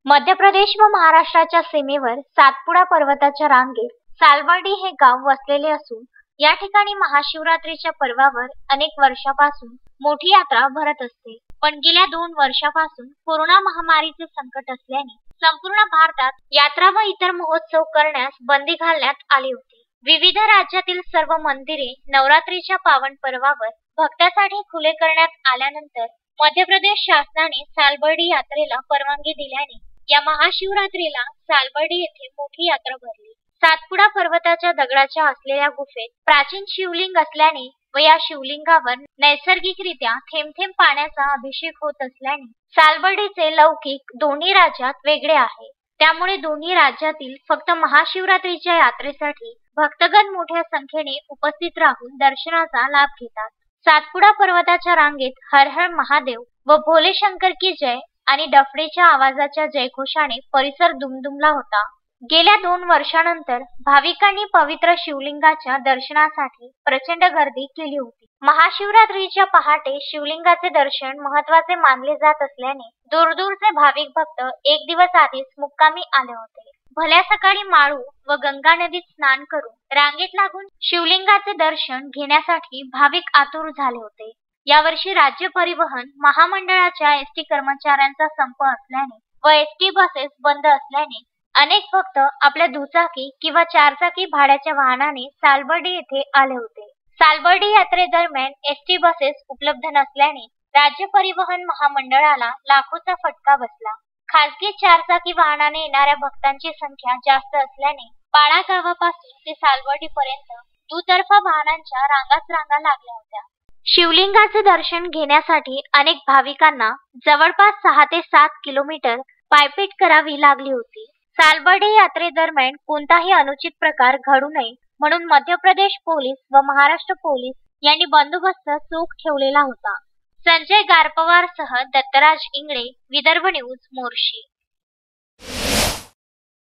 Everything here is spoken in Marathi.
मध्य प्रदेश व महाराष्ट्राच्या सीमेवर सातपुडा पर्वताच्या रांगेत सालबर्डी हे गाव वसलेले असून या ठिकाणी महाशिवरात्रीच्या पर्वावर अनेक वर्षापासून मोठी यात्रा भरत असते। पण गेल्या 2 वर्षापासून कोरोना महामारीचे संकट असल्याने संपूर्ण भारतात यात्रा व इतर महोत्सव करण्यास बंदी घालण्यात आली होती। विविध राज्यातील सर्व मंदिरे नवरात्रीच्या पावन पर्वावर भक्तांसाठी खुले करण्यात आल्यानंतर मध्य प्रदेश शासनाने सालबर्डी यात्रेला परवानगी दिल्याने या महाशिवरात्रीला सालबर्डी येथे मोठी यात्रा भरली। सातपुडा पर्वताच्या दगडाच्या असलेल्या गुफेत प्राचीन शिवलिंग असल्याने व या शिवलिंगावर नैसर्गिकरित्या थेंब थेंब पाण्याचा अभिषेक होत असल्याने सालबर्डीचे लौकिक दोन्ही राज्यात वेगळे आहे। त्यामुळे दोन्ही राज्यातील फक्त महाशिवरात्रीच्या यात्रेसाठी भक्तगण मोठ्या संख्येने उपस्थित राहून दर्शनाचा लाभ घेतात। सातपुडा पर्वताच्या रांगेत हर हर महादेव व भोले शंकर की जय आणि डफडीच्या आवाजाच्या जयघोषाने परिसर दुमदुमला होता। गेल्या 2 वर्षांनंतर भाविकांनी पवित्र शिवलिंगाच्या दर्शनासाठी प्रचंड गर्दी केली होती। महाशिवरात्रीच्या पहाटे शिवलिंगाचे दर्शन महत्त्वाचे मानले जात असल्याने दूरदूरचे भाविक भक्त एक दिवस आधीच मुक्कामी आले होते। भल्या सकाळी माळू व गंगा नदीत स्नान करून रांगेत लागून शिवलिंगाचे दर्शन घेण्यासाठी भाविक आतुर झाले होते। यावर्षी राज्य परिवहन महामंडळाच्या एसटी कर्मचाऱ्यांचा संप असल्याने व एसटी बसेस बंद असल्याने अनेक भक्त आपल्या दुचाकी किंवा 4 चाकी भाड्याच्या वाहनाने सालबर्डी येथे आले होते। सालबर्डी यात्रेदरम्यान एसटी बसेस उपलब्ध नसल्याने राज्य परिवहन महामंडळाला लाखोचा फटका बसला। खासगी 4 चाकी वाहनाने येणाऱ्या भक्तांची संख्या जास्त असल्याने पाळा गावापासून ते सालबर्डी पर्यंत दुतर्फा वाहनांच्या रांगाच रांगा लागल्या होत्या। शिवलिंगाचे दर्शन घेण्यासाठी अनेक भाविकांना जवळपास 6 ते 7 किलोमीटर पायपीट करावी लागली होती। सालबर्डी यात्रेदरम्यान कोणताही अनुचित प्रकार घडू नये म्हणून मध्य प्रदेश पोलीस व महाराष्ट्र पोलीस यांनी बंदोबस्त चोख ठेवलेला होता। संजय गारपवार सह दत्तराज इंगळे, विदर्भ न्यूज, मोर्शी।